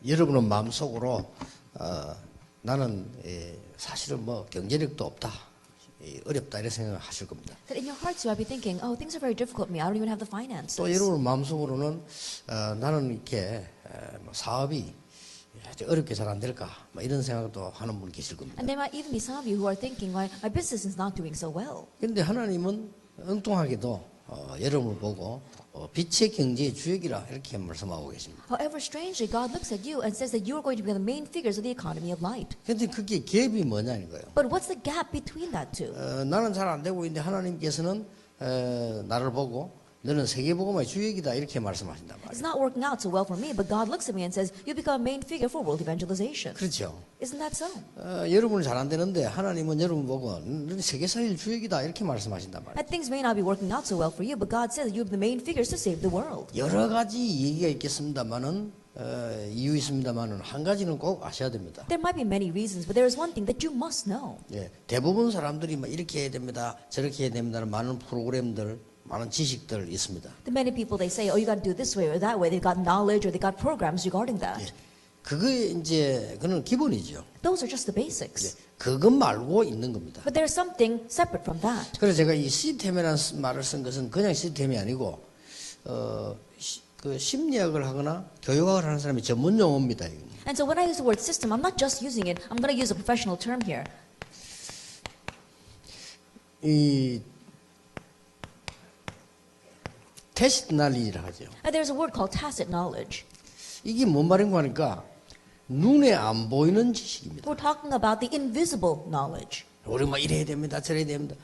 여러분은 마음속으로 나는 사실은 뭐 경제력도 없다, 어렵다 이런 생각을 하실 겁니다. That in your hearts you might be thinking, oh, things are very difficult for me. I don't even have the finances. 또 여러분 마음속으로는 나는 이렇게 뭐 사업이 아주 어렵게 잘 안 될까, 뭐 이런 생각도 하는 분 계실 겁니다. And there might even be some of you who are thinking, my business is not doing so well. 그런데 하나님은 엉뚱하게도 여러분을 보고 빛의 경제의 주역이라 이렇게 말씀하고 계십니다. However, strangely, God looks at you and says that you are going to be the main figures of the economy of light. 그런데 그게 갭이 뭐냐는 거예요. But what's the gap between that two? 나는 잘 안 되고 있는데 하나님께서는 나를 보고 너는 세계복음의 주역이다 이렇게 말씀하신단 말이에요. It's not working out so well for me, but God looks at me and says, you become a main figure for world evangelization. 그렇죠. Isn't that so? 여러분은 잘 안 되는데 하나님은 여러분 보고 너는 세계사일 주역이다 이렇게 말씀하신단 말이에요. And things may not be working out so well for you, but God says you're the main figures to save the world. 여러 가지 얘기가 있겠습니다만은 이유 있습니다만은 한 가지는 꼭 아셔야 됩니다. There might be many reasons, but there is one thing that you must know. 대부분 사람들이 막 이렇게 해야 됩니다, 저렇게 해야 됩니다는 많은 프로그램들, 많은 지식들 있습니다. The many people they say, oh, you got to do it this way or that way. They've got knowledge or they got programs regarding that. 그게 이제 그는 기본이죠. Those are just the basics. 그것 말고 있는 겁니다. But there's something separate from that. 그래서 제가 이 시스템이라는 말을 쓴 것은 그냥 시스템이 아니고 그 심리학을 하거나 교육학을 하는 사람이 전문 용어입니다. And so when I use the word system, I'm not just using it. I'm going to use a professional term here. 이 tacit knowledge라 하죠. And there's a word called tacit knowledge. 이게 뭔 말인가 하니까 눈에 안 보이는 지식입니다. We're talking about the invisible knowledge. 우리 뭐 이래야 됩니다, 저래야 됩니다.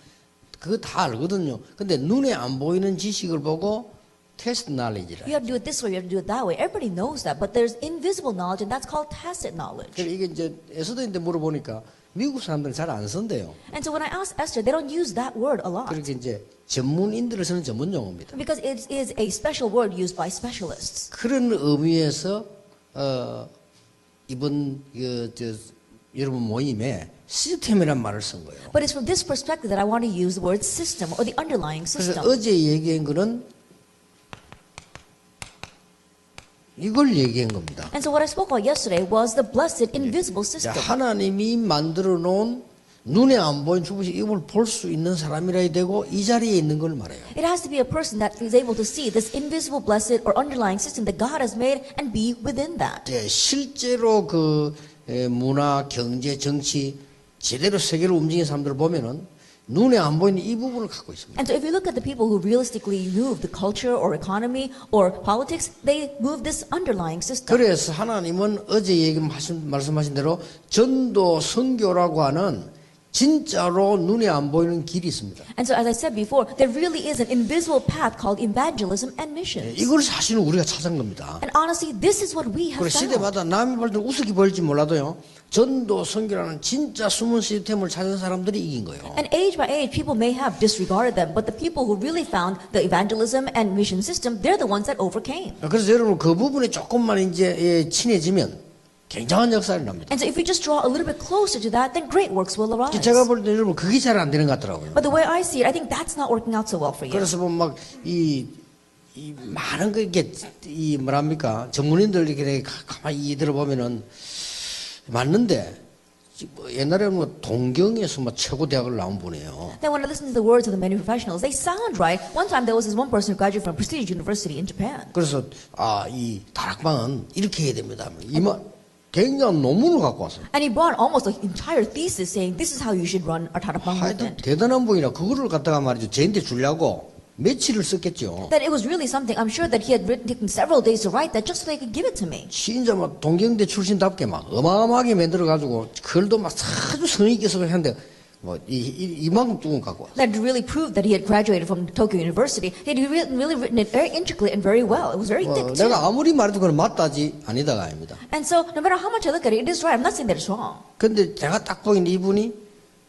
그거 다 알거든요. 근데 눈에 안 보이는 지식을 보고 tacit knowledge라. You have to do it this way, you have to do it that way. Everybody knows that, but there's invisible knowledge, and that's called tacit knowledge. 그래서 이게 이제 에스더인데 물어보니까 미국 사람들은 잘 안 쓴대요. And so when I asked Esther, they don't use that word a lot. 그렇게 이제 전문인들을 쓰는 전문 용어입니다. Because it is a special word used by specialists. 그런 의미에서 이번 여러분 모임에 시스템이란 말을 쓴 거예요. But it's from this perspective that I want to use the word system or the underlying 그래서 system. 어제 얘기한 거는 이걸 얘기한 겁니다. And so what I spoke about yesterday was the blessed invisible system. 하나님이 만들어 놓은 눈에 안 보이는 주부식 이걸 볼 수 있는 사람이라야 되고 이 자리에 있는 걸 말해요. It has to be a person that is able to see this invisible blessed or underlying system that God has made and be within that. 실제로 그 문화, 경제, 정치 제대로 세계를 움직이는 사람들을 보면은 눈에 안 보이는 이 부분을 갖고 있습니다. And so if you look at the people who realistically move the culture or economy or politics, they move this underlying system. 그래서 하나님은 어제 말씀하신 대로 전도 선교라고 하는 진짜로 눈에 안 보이는 길이 있습니다. And so as I said before, there really is an invisible path called evangelism and missions. 이걸 사실은 우리가 찾은 겁니다. And honestly, this is what we have 그리고 found. 시대마다 남이 볼 때 우습게 보일지 몰라도요. 전도 선교라는 진짜 숨은 시스템을 찾은 사람들이 이긴 거예요. And age by age, people may have disregarded them, but the people who really found the evangelism and mission system, they're the ones that overcame. 그래서 여러분 그 부분에 조금만 이제 친해지면 굉장한 역사를 납니다. And so if we just draw a little bit closer to that, then great works will arise. 제가 볼 때 여러분 그게 잘 안 되는 것 같더라고요. But the way I see it, I think that's not working out so well for you. 그래서 뭐 막 이 많은 그게 이 뭐랍니까 전문인들 이렇게 가만히 들어보면은 맞는데 옛날에 뭐 동경에서 뭐 최고 대학을 나온 분이에요. Then when I listen to the words of the many professionals, they sound right. One time there was this one person who graduated from a prestigious university in Japan. 그래서 이 다락방은 이렇게 해야 됩니다. 이만 굉장한 논문을 갖고 왔어요. And he brought almost an entire thesis saying this is how you should run a Tadapang 하여튼 movement. 대단한 분이라 그거를 갖다가 말이죠. 저한테 주려고 며칠을 썼겠죠. That it was really something. I'm sure that he had taken several days to write that just so they could give it to me. 진짜 막 동경대 출신답게 막 어마어마하게 만들어가지고 글도 막 아주 성의 있게 쓰고 했는데 뭐 이만큼 뚜껑 갖고 왔어요. That really proved that he had graduated from Tokyo University. He had really written it very intricately and very well. It was very thick too. 내가 아무리 말해도 그건 맞다지 아니다가 아닙니다. And so no matter how much I look at it, it is right. I'm not saying that it's wrong. 근데 제가 딱 보기엔 이분이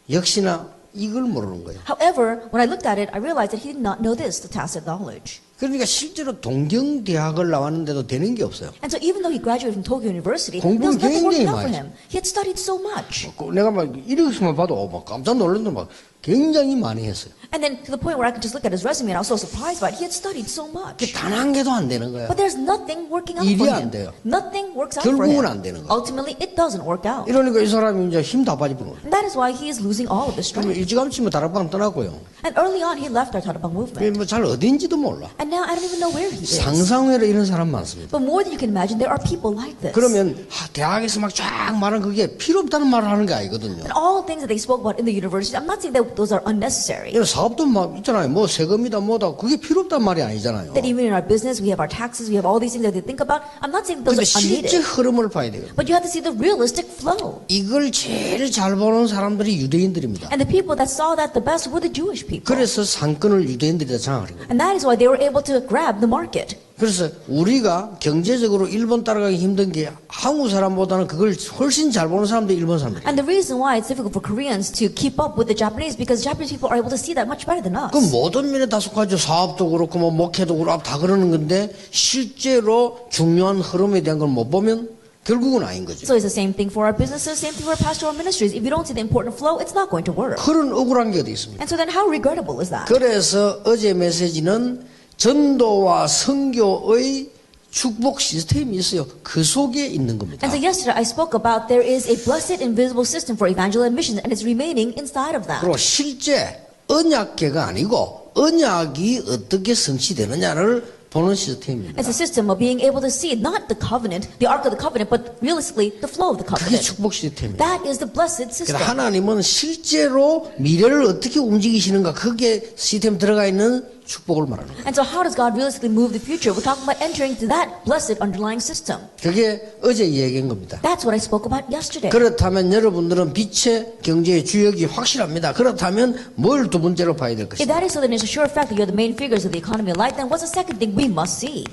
역시나 이걸 모르는 거예요. However, when I looked at it, I realized that he did not know this, the tacit knowledge. 그러니까 실제로 동경대학을 나왔는데도 되는 게 없어요. And so even though he graduated from Tokyo University, there 공부는 was nothing working 굉장히 out for 많이 him. He had studied so much. 내가 막 이력서만 봐도 막 깜짝 놀랐는데 막 굉장히 많이 했어요. And then to the point where I could just look at his resume and I was so surprised by it. He had studied so much. 단 한 개도 안 되는 거야. But there's nothing working out 일이 for 안 him. 돼요. Nothing works out for 결국은 him. 안 되는 거야. Ultimately, it doesn't work out. 이러니까 이 사람이 이제 힘 다 빠져버린 거예요. And that is why he is losing all of his 그러면 strength. 일찌감치 뭐 다락방 떠났고요. And early on, he left our Tarabang movement. 뭐잘 어딘지도 몰라. And now I don't even know where he is. 상상외로 이런 사람 많습니다. But more than you can imagine, there are people like this. 그러면 대학에서 막 쫙 말한 그게 필요 없다는 말을 하는 게 아니거든요. And all the things that they spoke about in the university, I'm not saying that those are unnecessary. 이런 사업도 막 있잖아요. 뭐 세금이다 뭐다 그게 필요 없단 말이 아니잖아요. That even in our business, we have our taxes, we have all these things that they think about. I'm not saying those 근데 are 실제 unneeded. 흐름을 봐야 돼요. But you have to see the realistic flow. 이걸 제일 잘 보는 사람들이 유대인들입니다. And the people that saw that the best were the Jewish people. 그래서 상권을 유대인들이 다 장악하는 거예요. And that is why they were able to grab the market. 그래서 우리가 경제적으로 일본 따라가기 힘든 게 한국 사람보다는 그걸 훨씬 잘 보는 사람들이 일본 사람들이에요. And the reason why it's difficult for Koreans to keep up with the Japanese because Japanese people are able to see that much better than us. 그 모든 면에 다 속하죠. 사업도 그렇고 뭐 목회도 그렇고 다 그러는 건데 실제로 중요한 흐름에 대한 걸 못 보면 결국은 아닌 거죠. So it's the same thing for our businesses, same thing for our pastoral ministries. If you don't see the important flow, it's not going to work. 그런 억울한 게 어디 있습니까? And so then how regrettable is that? 그래서 어제 메시지는 전도와 선교의 축복 시스템이 있어요. 그 속에 있는 겁니다. And so yesterday I spoke about there is a blessed invisible system for evangel and missions and it's remaining inside of that. 그리고 실제 언약계가 아니고 언약이 어떻게 성취되느냐를 보는 시스템입니다. It's a system of being able to see not the covenant, the ark of the covenant, but realistically the flow of the 그게 covenant. 축복 시스템이에요. That is the blessed system. 그러니까 하나님은 실제로 미래를 어떻게 움직이시는가 그게 시스템 들어가 있는 축복을 말하는 거예요. And so how does God realistically move the future? We're talking about entering to that blessed underlying system. 그게 어제 얘기한 겁니다. That's what I spoke about yesterday. 그렇다면 여러분들은 빛의 경제의 주역이 확실합니다. 그렇다면 뭘 두 번째로 봐야 될 If 것인가? that is so, then it's a sure fact that you're the main figures of the economy of light, then what's the second thing we must see?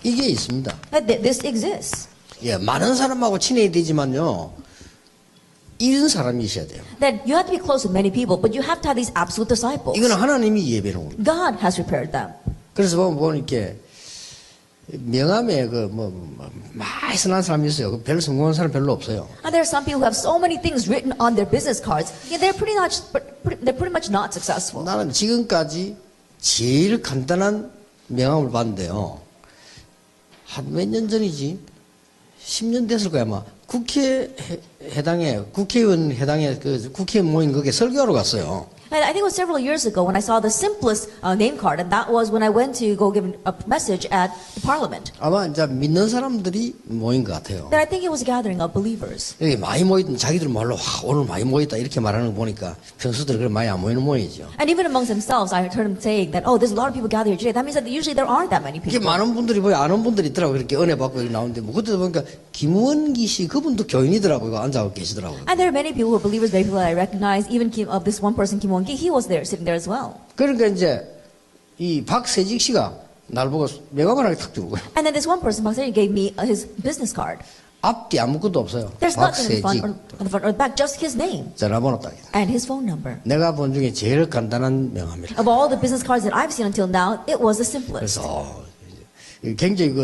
이게 있습니다. That this exists. 예, 많은 사람하고 친해야 되지만요. 이런 사람이 있어야 돼요. That you have to be close with many people, but you have to have these absolute disciples. 이거는 하나님이 예배는 겁니다. God has prepared them. 그래서 보면 이렇게 명함에 많이 써난 사람이 있어요. 별로 성공한 사람 별로 없어요. And there are some people who have so many things written on their business cards. Yeah, they're pretty much not successful. 나는 지금까지 제일 간단한 명함을 봤는데요. 한 몇 년 전이지? 10년 됐을 거야 아마. 국회의원 해당에 그 국회의원 모임 거기에 설교하러 갔어요. And I think it was several years ago when I saw the simplest name card, and that was when I went to go give a message at the parliament. 아마 이제 믿는 사람들이 모인 것 같아요. Then I think it was a gathering of believers. 여기 많이 모이던 자기들 말로 와, 오늘 많이 모였다 이렇게 말하는 거 보니까 평소들 그렇게 많이 안 모이는 모양이죠. And even amongst themselves, I heard them saying that, oh, there's a lot of people gathered here today. That means that usually there aren't that many 이렇게 people. 많은 분들이 보여 아는 분들이 있더라고 이렇게 은혜 받고 여기 나오는데 뭐 그때 보니까 김원기 씨 그분도 교인이더라고요. 앉아서 계시더라고요. And there are many people who are believers, many people that I recognize. Even this one person, Kim Won-gi, he was there, sitting there as well. 그러니까 이제 이 박세직 씨가 날 보고 명함을 하게 탁 주고요. And then this one person, Park Se-ji, gave me his business card. 앞뒤 아무것도 없어요. There's nothing in the front 박세직 on the front or the back, just his name 전화번호 딱. and his phone number. 내가 본 중에 제일 간단한 명함이라. Of all the business cards that I've seen until now, it was the simplest. 그래서 굉장히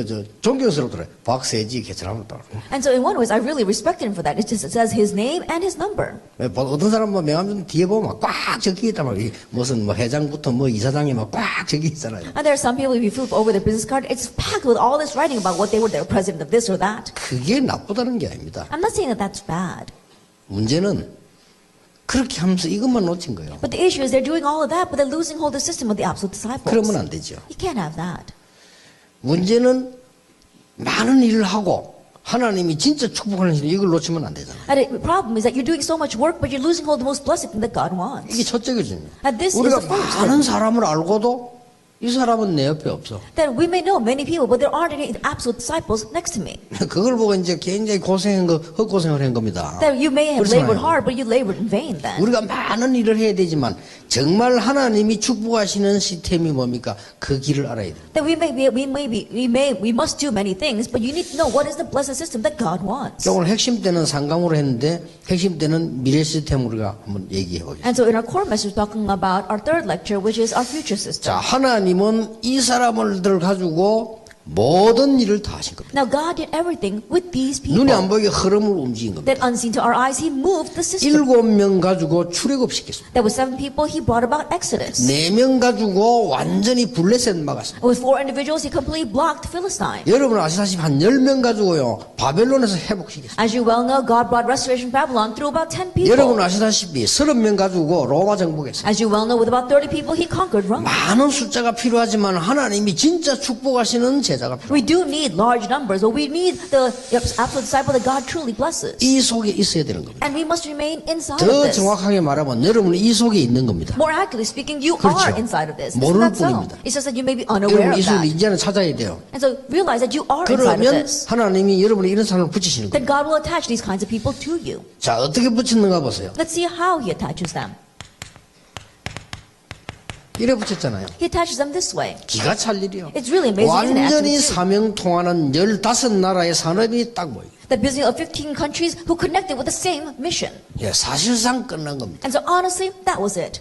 존경스럽더라고요. 박세직 전화번호 딱. And so in one way, I really respected him for that. It says his name and his number. 어떤 사람은 명함 좀 뒤에 보면 막 꽉 적혀 있단 말이에요. 무슨 뭐 회장부터 뭐 이사장이 막 꽉 적혀 있잖아요. And there are some people, if you flip over their business card, it's packed with all this writing about what they were president of this or that. 그게 나쁘다는 게 아닙니다. I'm not saying that that's bad. 문제는 그렇게 하면서 이것만 놓친 거예요. But the issue is they're doing all of that, but they're losing hold of the system of the absolute disciples. 그러면 안 되죠. You can't have that. 문제는 많은 일을 하고 하나님이 진짜 축복하는 일 이걸 놓치면 안 되잖아요. And the problem is that you're doing so much work, but you're losing hold of the most blessed thing that God wants. 이게 첫째 거거든요. And this 우리가 is the first 많은 thing. 사람을 알고도 이 사람은 내 옆에 없어. That we may know many people, but there aren't any absolute disciples next to me. 그걸 보고 이제 굉장히 고생한 거 헛고생을 한 겁니다. That you may have 그렇잖아요. labored hard, but you labored in vain then. 우리가 많은 일을 해야 되지만 정말 하나님이 축복하시는 시스템이 뭡니까? 그 길을 알아야 돼요. That we must do many things, but you need to know what is the blessed system that God wants. 오늘 핵심 때는 상강으로 했는데 핵심 때는 미래 시스템 우리가 한번 얘기해 보겠습니다. And so in our core message, we're talking about our third lecture, which is our future system. 자, 하나님은 이 사람들을 가지고 모든 일을 다 하신 겁니다. Now God did everything with these 눈에 people. 안 보이게 흐름을 움직인 겁니다. That unseen to our eyes, He moved the system. 7명 가지고 출애굽시켰습니다. There were 7 people, He brought about Exodus. 4명 가지고 완전히 블레셋 막았습니다. With 4 individuals, He completely blocked Philistine. 여러분 아시다시피 한 10명 가지고요 바벨론에서 회복시켰습니다. As you well know, God brought restoration of Babylon through about 10 people. 여러분 아시다시피 30명 가지고 로마 정복했습니다. As you well know, with about 30 people, He conquered Rome. 많은 숫자가 필요하지만 하나님이 진짜 축복하시는 제자가 필요합니다. We do need large numbers, but we need the absolute disciple that God truly blesses. 이 속에 있어야 되는 겁니다. And we must remain inside of 더 this. 정확하게 말하면 여러분은 이 속에 있는 겁니다. More accurately speaking, you 그렇죠. are inside of this. Isn't 모를 that so? 뿐입니다. It's just that you may be unaware 여러분 of 이 속을 that. 이제는 찾아야 돼요. And so realize that you are inside of 그러면 this. 하나님이 여러분이 이런 사람을 붙이시는 Then 겁니다. God will attach these kinds of people to you. 자 어떻게 붙이는가 보세요. Let's see how He attaches them. 이래 붙였잖아요. He attaches them this way. 기가 찰 일이요. It's really amazing, isn't it? 완전히 Actually, 사명 통하는 15나라의 산업이 딱 모이고 the business of 15 countries who connected with the same mission. 예, 사실상 끝난 겁니다. And so honestly, that was it.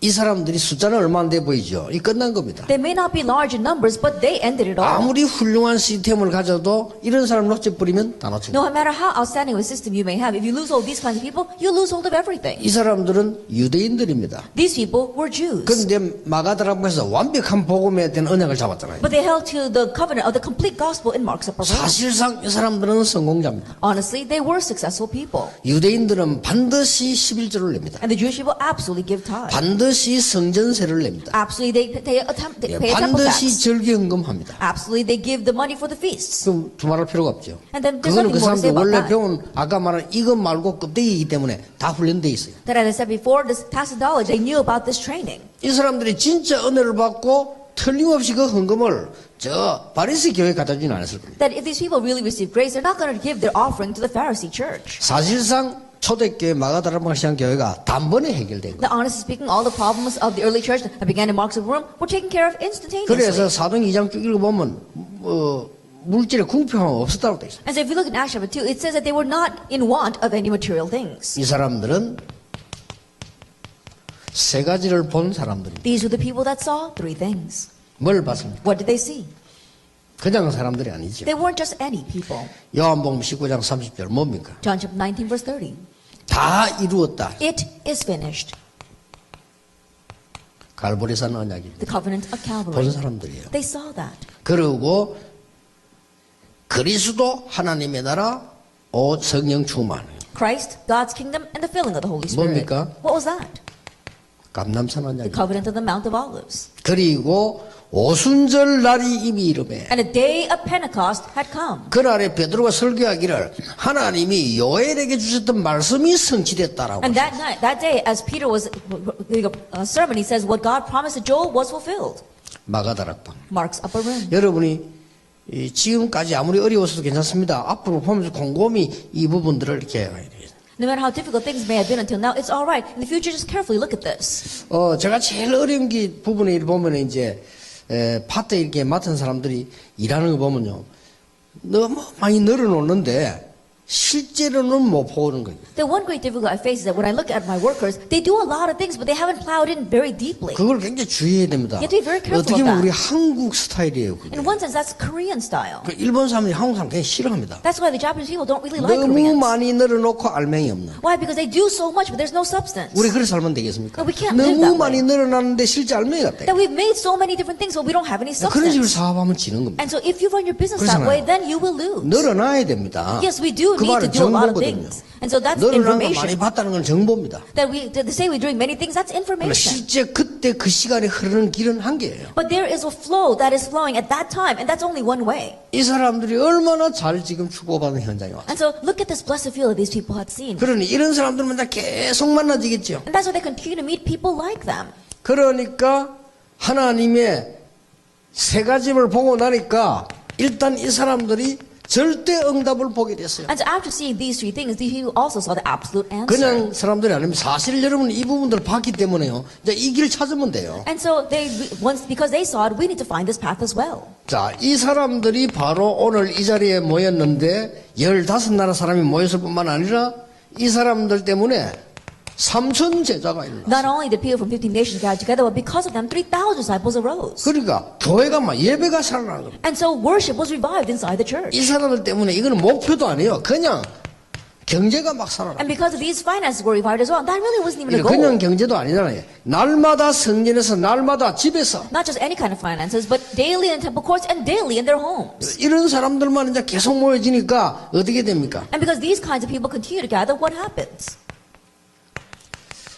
이 사람들이 숫자는 얼마 안 돼 보이죠. 이 끝난 겁니다. They may not be large in numbers, but they ended it all. 아무리 훌륭한 시스템을 가져도 이런 사람 놓쳐버리면 다 놓쳐요. No matter how outstanding a system you may have, if you lose hold of these kinds of people, you lose hold of everything. 이 사람들은 유대인들입니다. These people were Jews. 그런데 마가다락방에서 완벽한 복음에 대한 언약을 잡았잖아요. But they held to the covenant of the complete gospel in Mark's Upper Room. 사실상 이 사람들은 성공자입니다. Honestly, they were successful people. 유대인들은 반드시 11조를 냅니다. And the Jewish people absolutely give tithe. 반드시 성전세를 냅니다. Absolutely, they pay a 예, temple 반드시 tax. 절기헌금합니다. Absolutely, they give the money for the feasts. 그럼 두말할 필요가 없죠. And then there's 그거는 nothing 그 more to say 사람들 about 원래 that. 배운 아까 말한 이것 말고 껍데기이기 때문에 다 훈련돼 있어요. That as I said before, this tax knowledge, they knew about this training. 이 사람들이 진짜 은혜를 받고 틀림없이 그 헌금을 저 바리새 교회에 갖다 주진 않았을 겁니다. That if these people really receive grace, they're not going to give their offering to the Pharisee church. 사실상 초대교회 마가다락방 시한 교회가 단번에 해결된 거예요. That honestly speaking, all the problems of the early church that began in Mark's Upper Room were taken care of instantaneously. 그래서 사도행 2장 쭉 읽어보면 물질의 궁핍함 없었다고 돼 있어요. And so if you look at Acts chapter 2, it says that they were not in want of any material things. 이 사람들은 세 가지를 본 사람들입니다. These were the people that saw 3 things. 뭘 봤습니까? What did they see? 그냥 사람들이 아니죠. They weren't just any people. 요한복음 19장 30절 뭡니까? John chapter 19 verse 30. 다 이루었다. It is finished. 갈보리산 언약입니다. The covenant of 본 Calvary. 사람들이에요. They saw that. 그리고 그리스도 하나님의 나라 오 성령 충만. Christ, God's kingdom, and the filling of the Holy Spirit. 뭡니까? What was that? 감람산 The 언약입니다. covenant of the Mount of Olives. 그리고 오순절 날이 이미 이르매 And the day of Pentecost had come. 그날에 베드로가 설교하기를 하나님이 요엘에게 주셨던 말씀이 성취됐다라고. And that night, that day, as Peter was giving a sermon, he says, what God promised to Joel was fulfilled. 마가다락방. Mark's upper room. 여러분이 지금까지 아무리 어려웠어도 괜찮습니다. 앞으로 보면서 곰곰이 이 부분들을 이렇게 No matter how difficult things may have been until now, it's all right. In the future, just carefully look at this. 제가 제일 어려운 게 부분에 보면 이제 밭에 이렇게 맡은 사람들이 일하는 거 보면요 너무 많이 늘어놓는데 실제로는 못 보는 거예요. The one great difficulty I face is that when I look at my workers, they do a lot of things, but they haven't plowed in very deeply. 그걸 굉장히 주의해야 됩니다. You have to be very careful 어떻게 보면 of that. 우리 한국 스타일이에요. 그게. In one sense, that's Korean style. 그 일본 사람들이 한국 사람 굉장히 싫어합니다. That's why the Japanese people don't really like 너무 Koreans. 많이 늘어놓고 알맹이 없는. Why? Because they do so much, but there's no substance. 우리 그래 살면 되겠습니까? No, we can't live 너무 that 많이 way. 늘어났는데 실제 알맹이가 없다. That we've made so many different things, but we don't have any 그런 식으로 substance. 사업하면 지는 겁니다. And so if you run your business that 그렇잖아요. way, then you will lose. 늘어나야 됩니다. Yes, we do 그 need to 말은 do a lot of 정보거든요. things. And so that's 늘어난 거 많이 information. 봤다는 건 정보입니다. That they say we're doing many things, that's 그러나 information. 실제 그때 그 시간에 흐르는 길은 한 개예요. But there is a flow that is flowing at that time, and that's only one way. 이 사람들이 얼마나 잘 지금 축복받는 현장에 왔어요. And so look at this blessed field that these people had seen. 그러니 이런 사람들은 맨날 계속 만나지겠죠. And that's why they continue to meet people like them. 그러니까 하나님의 세 가지를 보고 나니까 일단 이 사람들이 절대 응답을 보게 됐어요. And so after seeing these 3 things, these people also saw the absolute answer. 그냥 사람들이 아니면 사실 여러분 이 부분들을 봤기 때문에요. 이제 이 길 찾으면 돼요. And so once because they saw it, we need to find this path as well. 자, 이 사람들이 바로 오늘 이 자리에 모였는데 15나라 사람이 모였을 뿐만 아니라 이 사람들 때문에 3천 제자가 일어났어요. Not only did people from 15 nations gather together, but because of them, 3,000 disciples arose. 그러니까 교회가 막 예배가 살아나는 겁니다. And so worship was revived inside the church. 이 사람들 때문에 이거는 목표도 아니에요. 그냥 경제가 막 살아나. And because of these finances were revived as well, that really wasn't even a 그냥 goal. 경제도 아니잖아요. 날마다 성전에서 날마다 집에서 Not just any kind of finances, but daily in temple courts and daily in their homes. 이런 사람들만 이제 계속 모여지니까 어떻게 됩니까? And because these kinds of people continue to gather, what happens?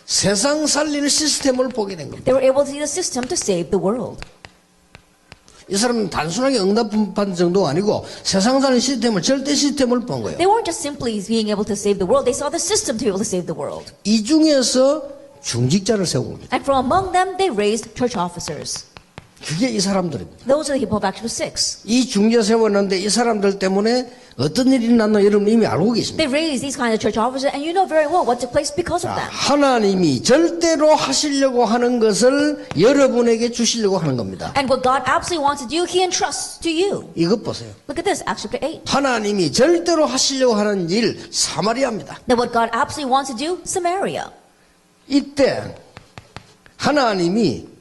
세상 살리는 시스템을 보게 된 겁니다. They were able to see the system to save the world. 이 사람은 단순하게 응답받은 정도가 아니고 세상 살리는 시스템을 절대 시스템을 본 거예요. They weren't just simply being able to save the world, they saw the system to be able to save the world. 이 중에서 중직자를 세운 겁니다. And from among them, they raised church officers. 그게 이 사람들입니다. Those are the people of Acts 6. 이 중재 세웠는데 이 사람들 때문에 어떤 일이 났나 여러분 이미 알고 계십니다. They raised these kinds of church officers, and you know very well what took place because of 자, them. 하나님이 절대로 하시려고 하는 것을 여러분에게 주시려고 하는 겁니다. And what God absolutely wants to do, He entrusts to you. 이것 보세요. Look at this, Acts chapter 8. 하나님이 절대로 하시려고 하는 일 사마리아입니다. That what God absolutely wants to do, Samaria. 이때 하나님이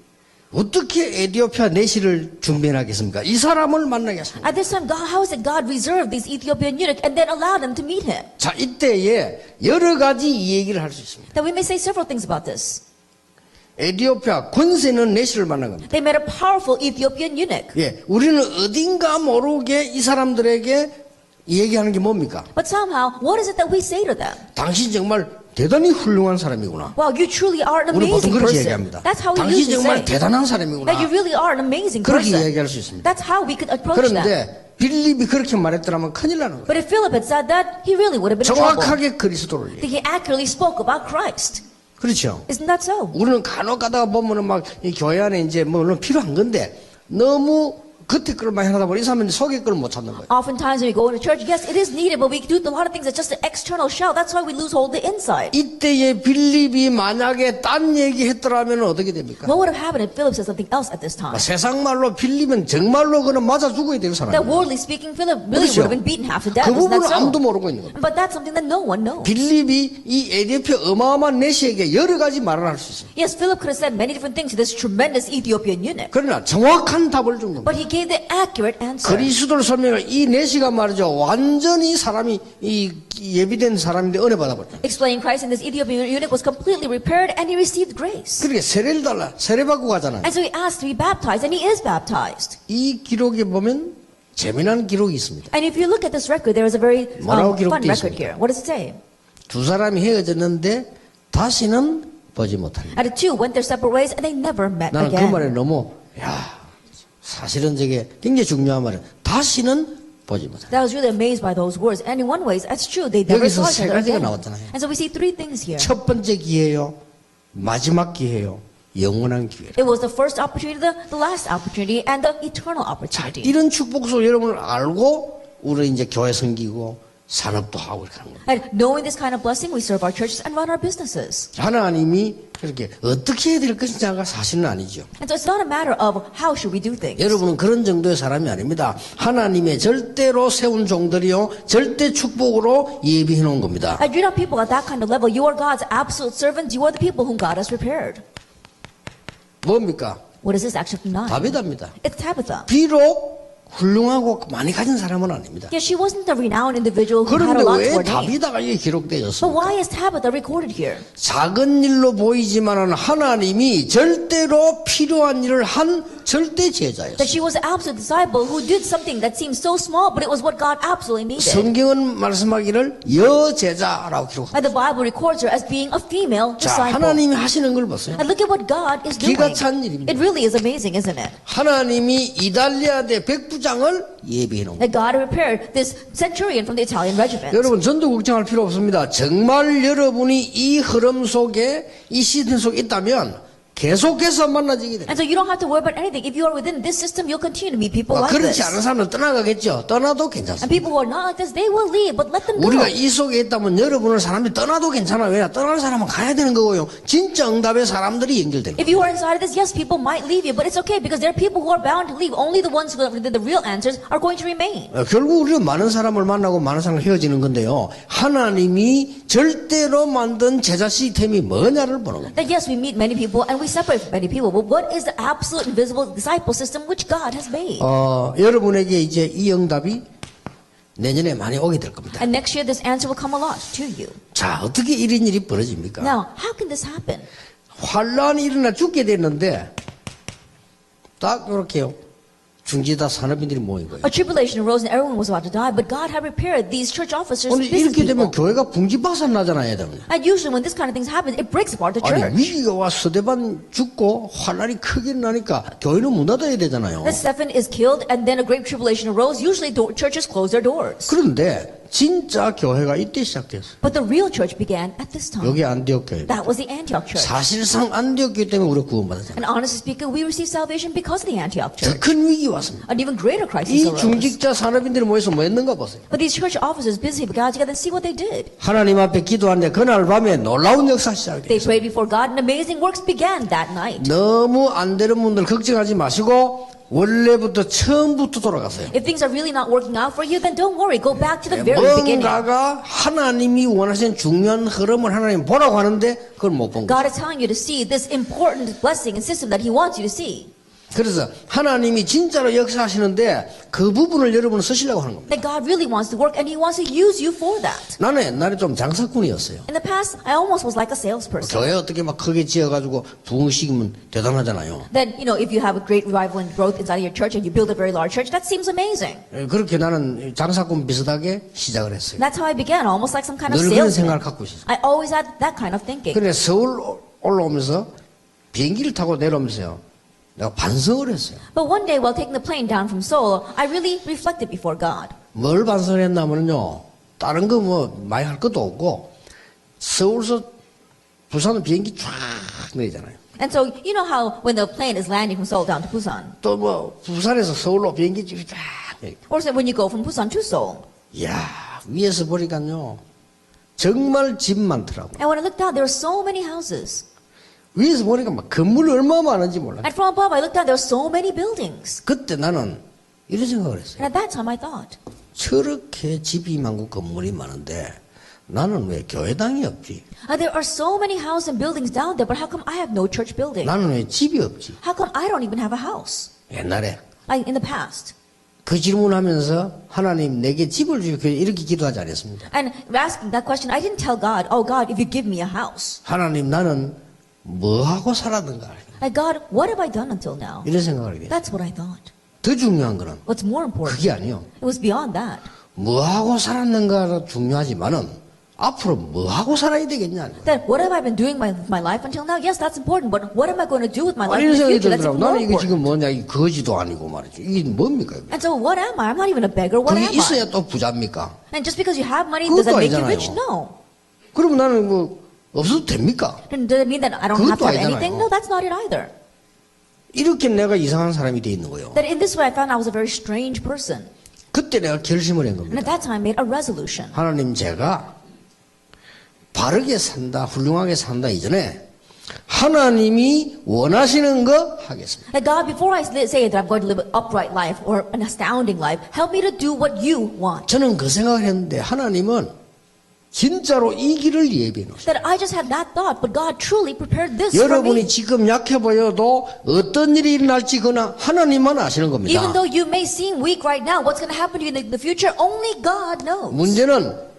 어떻게 에티오피아 내시를 준비하겠습니까? 이 사람을 만나게 하십니다. At this time, God, how is it God reserved this Ethiopian eunuch and then allowed him to meet him? 자, 이때에 여러 가지 이 얘기를 할 수 있습니다. That we may say several things about this. 에티오피아 권세는 내시를 만난 겁니다. They met a powerful Ethiopian eunuch. 예, 우리는 어딘가 모르게 이 사람들에게 얘기하는 게 뭡니까? But somehow, what is it that we say to them? 당신 정말 대단히 훌륭한 사람이구나. Wow, you truly are an 우리 보통 amazing 그렇게 person. 얘기합니다. That's how we 당신 usually 정말 say. 대단한 사람이구나. That you really are an amazing 그렇게 person. 얘기할 수 있습니다. That's how we could approach them. 그런데 빌립이 그렇게 말했더라면 큰일 나는 거예요. But if Philip had said that, he really would have been in trouble. 정확하게 그리스도를 얘기해요. He accurately spoke about Christ. 그렇죠. Isn't that so? 우리는 간혹 가다가 보면은 막 이 교회 안에 이제 물론 필요한 건데 너무 겉에 걸 많이 하다 보니 이 사람은 속의 걸 못 찾는 거예요. Oftentimes when we go into church, yes, it is needed, but we do a lot of things that's just an external shell. That's why we lose hold of the inside. 이때에 빌립이 만약에 딴 얘기 했더라면 어떻게 됩니까? What would have happened if Philip said something else at this time? 세상 말로 빌립은 정말로 그는 맞아 죽어야 되는 That 사람이에요. worldly speaking, Philip really 그렇죠. would have been beaten half to death. 그 Isn't 부분은 that 아무도 so? 모르고 있는 겁니다. But that's something that no one knows. 빌립이 이 에티오피아 어마어마한 내시에게 여러 가지 말을 할 수 있습니다. Yes, Philip could have said many different things to this tremendous Ethiopian eunuch. 그러나 정확한 답을 준 겁니다. But he gave the accurate answer. 그리스도를 설명할 이 내시가 말이죠. 완전히 사람이 이 예비된 사람인데 은혜 받아버렸다. Explaining Christ, and this Ethiopian eunuch was completely repaired and he received grace. 그러니까 세례를 달라. 세례 받고 가잖아요. And so he asked to be baptized, and he is baptized. 이 기록에 보면 재미난 기록이 있습니다. And if you look at this record, there is a very 뭐라고 fun 기록되어 record 있습니까? here. What does it say? 두 사람이 헤어졌는데 다시는 보지 못합니다. And the two went their separate ways, and they never met 나는 그 again. 말에 너무 사실은 저게 굉장히 중요한 말은 다시는 보지 못합니다. I was really amazed by those words. And in one way, that's true. They never 여기서 saw each 세 other 가지가 again. 나왔잖아요. And so we see three things here. 첫 번째 기회요, 마지막 기회요, 영원한 기회. It was the first opportunity, the last opportunity, and the eternal opportunity. 이런 축복을 여러분을 알고 우리 이제 교회 섬기고 산업도 하고 이렇게 하는 거예요. And knowing this kind of blessing, we serve our churches and run our businesses. 하나님이 그렇게 어떻게 해야 될 것이냐가 사실은 아니죠. And so it's not a matter of how should we do things. 여러분은 그런 정도의 사람이 아닙니다. 하나님의 절대로 세운 종들이요, 절대 축복으로 예비해 놓은 겁니다. And you're not people at that kind of level. You are God's absolute servants. You are the people whom God has prepared. 뭡니까? What is this, Acts chapter 9? 다비다입니다. It's Tabitha. 비록 훌륭하고 많이 가진 사람은 아닙니다. Yeah, she wasn't the renowned individual who had 그런데 a lot to 왜 her name. 다비다가 이게 But 기록되었습니까? why is Tabitha recorded here? 작은 일로 보이지만은 하나님이 절대로 필요한 일을 한 절대 제자였어요. That she was an absolute disciple who did something that seemed so small, but it was what God absolutely needed. 성경은 말씀하기를 여제자라고 기록합니다. And the Bible records her as being a female 자, disciple. 하나님이 하시는 걸 보세요. And look at what God is doing. 기가 찬 일입니다. It really is amazing, isn't it? 하나님이 이달리아대 백부장을 예비해 놓은 거예요. That God prepared this centurion from the Italian regiment. 여러분 전도 걱정할 필요 없습니다. 정말 여러분이 이 흐름 속에 이 시스템 속에 있다면 계속해서 만나지게 됩니다. And so you don't have to worry about anything. If you are within this system, you'll continue to meet people like 그렇지 this. 않은 사람은 떠나가겠죠. 떠나도 And 괜찮습니다. people who are not like this, they will leave, but let them go. 우리가 이 속에 있다면 여러분을 사람이 떠나도 괜찮아요. 왜? 떠날 사람은 가야 되는 거고요. 진짜 응답의 사람들이 연결되는 거예요. If you are inside of this, yes, people might leave you, but it's okay because there are people who are bound to leave. Only the ones who have the real answers are going to remain. 결국 우리는 많은 사람을 만나고 많은 사람을 헤어지는 건데요. 하나님이 절대로 만든 제자 시스템이 뭐냐를 보는 겁니다. That yes, we meet many people and we separate from many people, but what is the absolute invisible disciple system which God has made? 여러분에게 이제 이 응답이 내년에 많이 오게 될 겁니다. And next year, this answer will come a lot to you. 자, 어떻게 이런 일이 벌어집니까? Now, how can this happen? 환란이 일어나 죽게 됐는데 딱 이렇게요. 중지다 산업인들이 모인 거예요. A tribulation arose and everyone was about to die, but God had prepared these church officers, 오늘 business 이렇게 되면 people. 교회가 붕지박산 나잖아요, 여러분. And usually when this kind of things happen, it breaks apart the 아니 church. 위기가 와 스데반 죽고 환란이 크게 나니까 교회는 문 닫아야 되잖아요. That Stephen is killed and then a great tribulation arose. Usually churches close their doors. 그런데 진짜 교회가 이때 시작됐어요. But the real church began at this time. 여기 안디옥 교회. That was the Antioch church. 사실상 안디옥 교회 때문에 우리가 구원받았잖아요. And honestly speaking, we received salvation because of the Antioch 더 church. 큰 위기 왔습니다. An even greater crisis 이 arose. 중직자 산업인들이 모여서 뭐 했는가 보세요. But these church officers busy got together and see what they did. 하나님 앞에 기도하는데 그날 밤에 놀라운 역사 They 시작됐어요. prayed before God and amazing works began that night. 너무 안 되는 분들 걱정하지 마시고 원래부터 처음부터 돌아가세요. If things are really not working out for you, then don't worry. Go back to the very beginning. 뭔가가 하나님이 원하시는 중요한 흐름을 하나님 보라고 하는데 그걸 못 본 거예요. God is telling you to see this important blessing and system that He wants you to see. 그래서 하나님이 진짜로 역사하시는데 그 부분을 여러분은 쓰시려고 하는 겁니다. That God really wants to work and He wants to use you for that. 나는 옛날에 좀 장사꾼이었어요. In the past, I almost was like a salesperson. 교회 어떻게 막 크게 지어가지고 부흥시키면 대단하잖아요. Then, if you have a great revival and growth inside of your church and you build a very large church, that seems amazing. 그렇게 나는 장사꾼 비슷하게 시작을 했어요. That's how I began, almost like some kind of 늘 그런 salesman. 생각을 갖고 있었어요. I always had that kind of thinking. 그런데 서울 올라오면서 비행기를 타고 내려오면서요. 내가 반성을 했어요. But one day, while taking the plane down from Seoul, I really reflected before God. 뭘 반성을 했냐면요. 다른 거 뭐 많이 할 것도 없고 서울서 부산은 비행기 쫙 내리잖아요. And so, you know how when the plane is landing from Seoul down to Busan, 또 뭐 부산에서 서울로 비행기 쫙 내리고. or say when you go from Busan to Seoul. 이야 위에서 보니까요. 정말 집 많더라고요. And when I looked down, there were so many houses. 위에서 보니까 막 건물이 얼마나 많은지 몰라요. And from above, I looked down, there were so many buildings. 그때 나는 이런 생각을 했어요. And at that time, I thought, 저렇게 집이 많고 건물이 많은데 나는 왜 교회당이 없지? there are so many houses and buildings down there, but how come I have no church building? 나는 왜 집이 없지? How come I don't even have a house? 옛날에 Like in the past. 그 질문하면서 하나님 내게 집을 주시오 이렇게 기도하지 않았습니다. And asking that question, I didn't tell God, oh God, if you give me a house. 하나님 나는 뭐 하고 살았는가? Like, God, what have I done until now? 이런 생각을 하게 돼요. That's what I thought. 더 중요한 거는 What's more important? 그게 아니요. It was beyond that. 뭐 하고 살았는가가 중요하지만은 앞으로 뭐 하고 살아야 되겠냐? That what have I been doing with my life until now? Yes, that's important. But what am I going to do with my life 이런 in the 생각이 future? That's 들더라고. more 나는 이거 important. 지금 뭐냐? 이 거지도 아니고 말이죠. 이게 뭡니까? 이게? And so what am I? I'm not even a beggar. What 그게 am 있어야 I? 또 부자입니까? And just because you have money, does that 그것도 make you 아니잖아요. rich? No. 그러면 나는 뭐 없어도 됩니까? And does it mean that I don't have to 그것도 have anything? 아니잖아요. No, that's not it either. 이렇게 내가 이상한 사람이 돼 있는 거예요. That in this way I found I was a very strange person. 그때 내가 결심을 한 And 겁니다. at that time I made a resolution. 하나님 제가 바르게 산다, 훌륭하게 산다 이전에 하나님이 원하시는 거 하겠습니다. That God, before I say that I'm going to live an upright life or an astounding life, help me to do what you want. 저는 그 생각을 했는데 하나님은 진짜로 이 길을 예비해 놓으셨어요. That I just had that thought, but God truly prepared this for 여러분이 me. 지금 약해 보여도 어떤 일이 일어날지 그나 하나님만 아시는 겁니다. Even though you may seem weak right now, what's going to happen to you in the future, only God knows. 문제는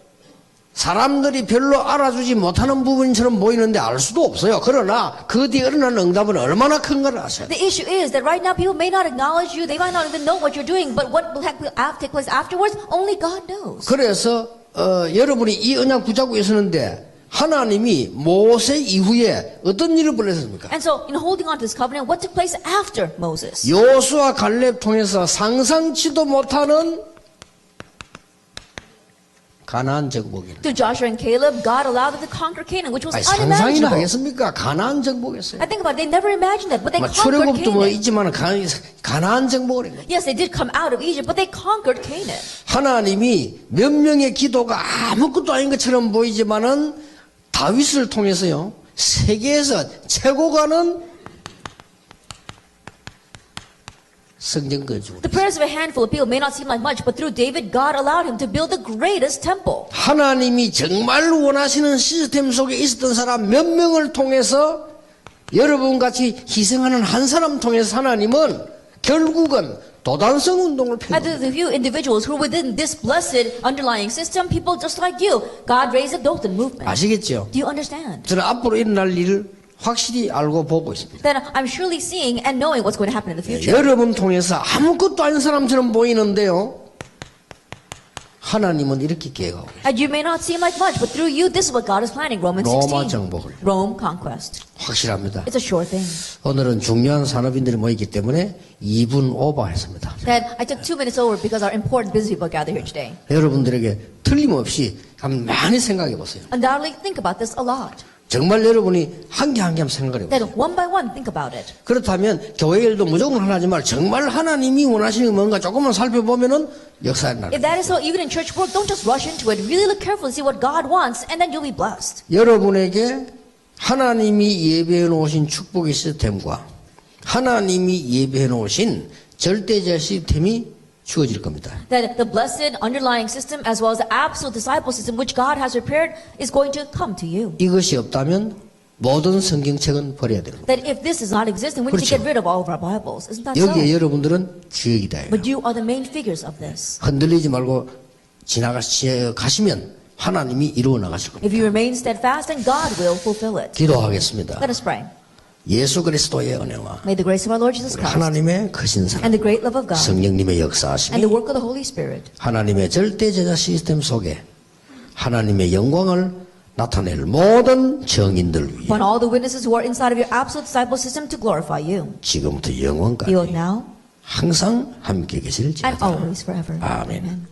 사람들이 별로 알아주지 못하는 부분처럼 보이는데 알 수도 없어요. 그러나 그 뒤에 일어나는 응답은 얼마나 큰가를 아셔야 돼요. The issue is that right now people may not acknowledge you, they might not even know what you're doing, but what will take place afterwards, only God knows. 그래서 여러분이 이 언약 붙잡고 있었는데 하나님이 모세 이후에 어떤 일을 벌였습니까? And so, in holding on to this covenant, what took place after Moses? 여호수아 갈렙 통해서 상상치도 못하는 가나안 정복이라. To Joshua and Caleb, God allowed them to conquer Canaan, which was 아니, 상상이나 unimaginable. 하겠습니까? 가나안 정복했어요. I think about it, they never imagined that, but they 뭐 conquered 출애굽도 뭐 Canaan. 있지만 가나안 정복을 한 거예요. Yes, they did come out of Egypt, but they conquered Canaan. 하나님이 몇 명의 기도가 아무것도 아닌 것처럼 보이지만은 다윗을 통해서요, 세계에서 최고 가는 성전 건축을. The prayers of a handful of people may not seem like much, but through David, God allowed him to build the greatest temple. 하나님이 정말 원하시는 시스템 속에 있었던 사람 몇 명을 통해서 여러분 같이 희생하는 한 사람 통해서 하나님은 결국은 도단성 운동을 And 펴는 the few individuals who are within this blessed underlying system, people just like you, God raised a Dothan movement. 아시겠죠? Do you understand? 저는 앞으로 일어날 일을 확실히 알고 보고 있습니다. That I'm surely seeing and knowing what's going to happen in the future. 여러분 통해서 아무것도 아닌 사람처럼 보이는데요, 하나님은 이렇게 계획하고 있어요. And you may not seem like much, but through you, this is what God is planning. Romans 로마 16. 정복을. Rome conquest. 확실합니다. It's a sure thing. 오늘은 중요한 산업인들이 모이기 때문에 2분 오버했습니다. That I took 2 minutes over because our important busy people gathered here today. 여러분들에게 틀림없이 한번 많이 생각해 보세요. Undoubtedly think about this a lot. 정말 여러분이 한 개 한 개 한번 생각해 보세요. That one by one think about it. 그렇다면 교회 일도 무조건 하지 말고 정말 하나님이 원하시는 게 뭔가 조금만 살펴보면은 역사에 나는. If that is so, even in church work, don't just rush into it. Really look carefully, see what God wants, and then you'll be blessed. 여러분에게 하나님이 예배해 놓으신 축복의 시스템과 하나님이 예배해 놓으신 절대적 시스템이 주어질 겁니다. That the blessed underlying system as well as the absolute disciple system which God has prepared is going to come to you. 이것이 없다면 모든 성경책은 버려야 되는 겁니다. That if this does not exist, then we need to 그렇죠. get rid of all of our Bibles. Isn't that 여기에 so? 여러분들은 주역이다. But you are the main figures of this. 흔들리지 말고 지나가시면 하나님이 이루어 나가실 겁니다. If you remain steadfast, then God will fulfill it. 기도하겠습니다. Let us pray. 예수 그리스도의 은혜와 May the grace of our Lord Jesus Christ 하나님의 크신 사랑, and the great love of God 성령님의 and 역사하심이 the work of the Holy Spirit 하나님의 절대제자 시스템 속에 하나님의 영광을 나타낼 모든 정인들 위해 upon all the witnesses who are inside of your absolute disciple system to glorify you. 지금부터 Be 영원까지 it now 항상 함께 and 계실지어다. always forever. 아멘. Amen.